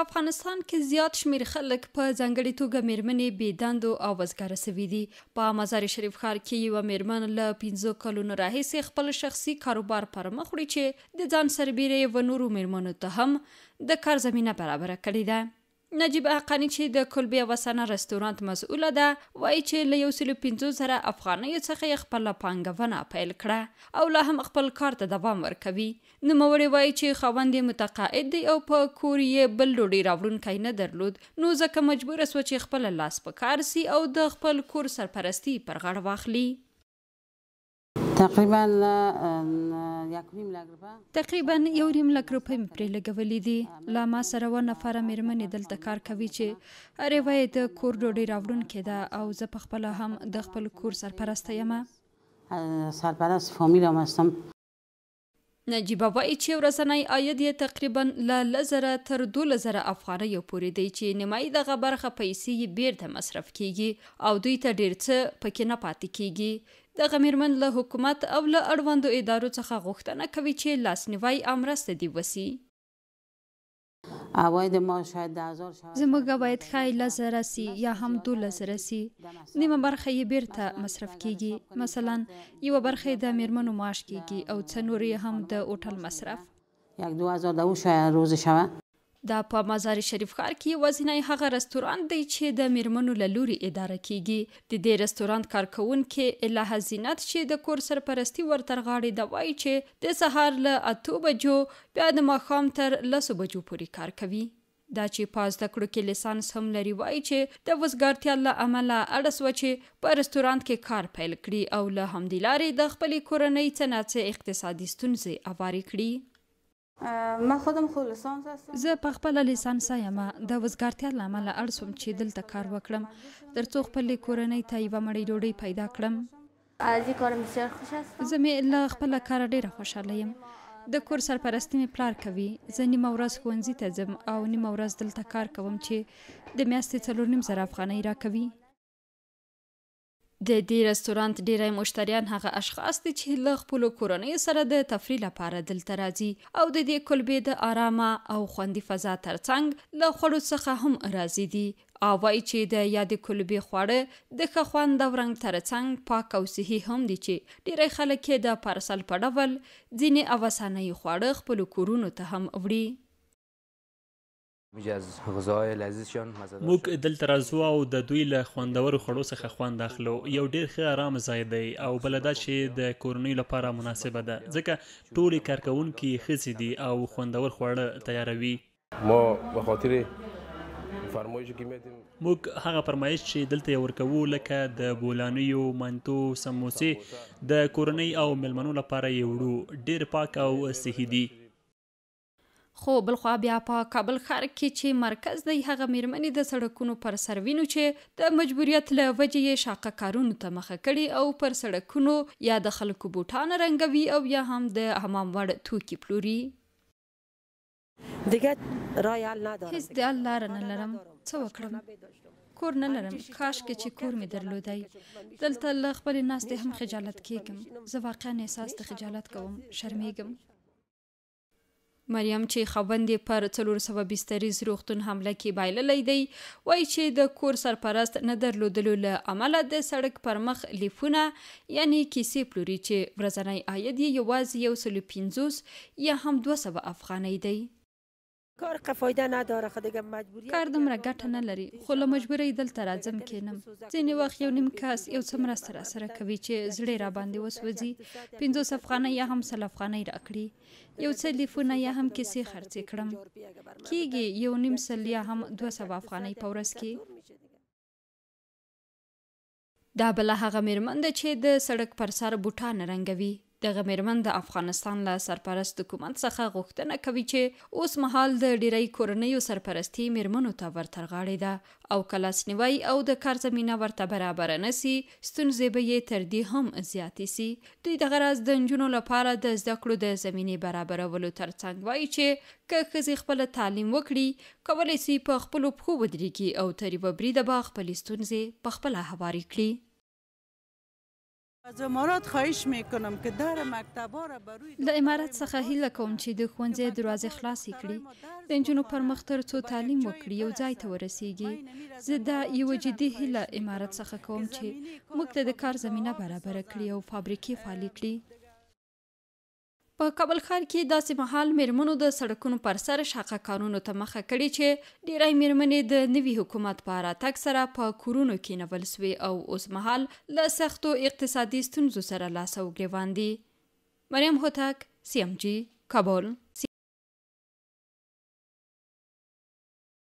افغانستان کې زیات شمیر خلک په ځانګړي توګه میرمنې بې دندو او وزګاره سوي دي. په مزار شریف ښار کې یوه میرمن له 15 کلونو راهیسې خپل شخصي کاروبار پر مخ وړي چې د ځان سربیره یې و نورو میرمنو ته هم د کار زمینه برابره کړې ده. نجیبه حقانی چې د کلبې وسانه رستورانت مسؤله ده وایي چې له 150,000 افغانیو څخه یې خپله پانګونه پیل کړه او لا هم خپل کار ته دوام ورکوي. نوموړې وایي چې خاوند یې متقاعد دی او په کور یې بل ډوډۍ راوړونکی نه درلود، نو ځکه مجبوره سوه چې خپله لاس په کار سي او د خپل کور سرپرستی پر غاړه واخلي. تقریبا 1.5 لک روپۍ مې پرې لګولې دي. لا ما سره 2 نفره میرمنې دلته کار کوي چې هرې وایي د کور ډوډۍ راوړونکې ده او زه پخپله هم د خپل کور سرپرسته یم. سرپرست فامیل هم هستم. نجیبه وایي چې ورځنی عاید یې تقریبا له 1000 تر 12,000 افغانیو پورې دی چې نیمایي دغه برخه پیسې یې بیرته مصرف کیږي او دوی ته ډیر څه پکې نه پاتې کیږي. دغه میرمن له حکومت او له اړوندو ادارو څخه غوښتنه کوي چې لاسنیوی او مرسته دې وسي. عواید ما شاید 10,000 زموږ عواید ښایي 10,000 سي یا هم 12,000 سي. نیمه برخه یې بیرته مصرف کیږي، مثلا یوه برخه یې د میرمنو معاش کیږي او څه نور یې هم د هوټل مصرف. 1-2 هزار شاید روز شوه. دا په مزار شریف ښار کې یوازینی هغه رستورانت دی چې د میرمنو له لوري اداره کیږي. د دې رستورانت کارکوونکې الهه زینت چې د کور سرپرستی ورتر غاړې ده وایي چې د سهار له 8 بجو بیا د ماښام تر 10 بجو پورې کار کوي. دا چې په زده کړو کې لیسانس هم لري وایي چې د وزګارتیا له امله اړه سوه چې په رستورانت کې کار پیل کړي او له همدې لارې د خپلې کورنۍ څه ناڅه اقتصادي ستونزې هوارې کړي. من خودم خود لیسانس هستم. زه په خپله لیسانسه یم. د وزګارتیا له امله اړ سوم چې دلته کار وکړم ترڅو خپلې کورنۍ ته یوه مړۍ ډوډۍ پیدا کړم. از این کار بسیار خوش هستم. زه مې له خپله کاره ډیره خوشحاله یم. د کور سرپرستی مې پلار کوي. زه نیمه ورځ ښوونځي ته ځم او نیمه ورځ دلته کار کوم چې د میاشتې 4,500 افغانۍ راکوي. د دې رستورانت ډیری مشتریان هغه اشخاص دي چې له خپلو کورنیو سره د تفریح لپاره دلته راځي او د دې کلبې د آرامه او خوندي فضا ترڅنګ له خوړو څخه هم راضي دي او وایي چې د یادې کلبې خواړه د ښه خوند او رنګ ترڅنګ پاک او صحي هم دي چې ډیری خلک یې د پارسل په ډول ځینې اوسنۍ خواړه خپلو کورونو ته هم وړي. موږ دلته راځو او د دوی له خوندورو خوړو څخه خوند اخلو. یو ډیر ښه آرام ځای دی او بله دا چې د کورنیو لپاره مناسبه ده ځکه ټولې کارکوونکي ښځې دي او خوندور خواړه تیاروي. موږ هغه فرمایش چې دلته یې ورکوو لکه د بولانیو، منتو، سموسې د کورنۍ او میلمنو لپاره یې وړو. ډیر پاک او صحي دي. خو بلخوا بیا په کابل ښار کې چې مرکز دی هغه میرمنې د سړکونو پر سر وینو چې د مجبوریت له وجې یې شاقه کارونو ته مخه کړي او پر سړکونو یا د خلکو بوټان رنګوي او یا هم د حمام وړ توکي پلوري. دیگه رای حل ندارم. هیڅ د حل لاره نه لرم. څه وکړم؟ کور نه لرم. کاشکې چې کور مې درلودی. دلته له خپلې ناستې هم خجالت کیږم. زه واقعا احساس د خجالت کوم. شرمیږم. مریم چې خاوند یې پر 400 بستریز روغتون حمله کې بایللی دی وایي چې د کور سرپرست نه درلودلو له امله د سړک پر مخ لیفونه یعنی کیسې پلوري چې ورځنی عاید یې یوازې 150 یا هم 200 افغانۍ دی. کار فایده نداره خو دیگه مجبوریت. کار دومره ګټه نه لري خو له مجبورۍ دلته راځم کینم. ځینې وخت یو نیم کس یو څه مرسته راسره کوي چې زړه را باندې وسوځي. 50 افغانۍ یا هم 100 افغانۍ راکړي. یو څه لیفونه یا هم کیسې خرڅې کړم کیږي 1.5 یا هم 200 افغانۍ په ورځ کې. دا بله هغه میرمن ده چې د سړک پر سر بوټان رنګوي. دغه میرمن د افغانستان له سرپرست حکومت څخه غوښتنه کوي چې اوس مهال د ډیری کورنیو سرپرستی میرمنو ته ورتر غاړې ده او که لاسنیوی او د کار زمینه ورته برابره نسي ستونزې به یې تر دې هم زیاتې سي. دوی دغه راز د نجونو لپاره د زده کړو د زمینې برابرولو ترڅنګ وایي چې که ښځې خپله تعلیم وکړي کولی سي په خپلو پښو ودرېږي او تر یوه بریده به خپلې ستونزې پخپله هوارې کړي. از امارات خواهش میکنم که در مکتبا را بروی له امارات څخه هیله کوم چې د ښوونځي دروازې خلاصې کړي، د نجونو پر مخ تر څو تعلیم وکړي یو ځای ته ورسیږي. زه دا یوه جدي هیله امارات څخه کوم چې موږ ته د کار زمینه برابره کړي او فابریکې فعالې کړي. په کابل ښار کې داسې مهال میرمنو د سړکونو پر سر شاقه کارونو ته مخه کړې چې ډېری میرمنې د نوي حکومت په راتګ سره په کورونو کېنول سوې او اوس مهال له سختو اقتصادي ستونزو سره لاس او ګرېوان دي. مریم هوتک، CMG، کابل.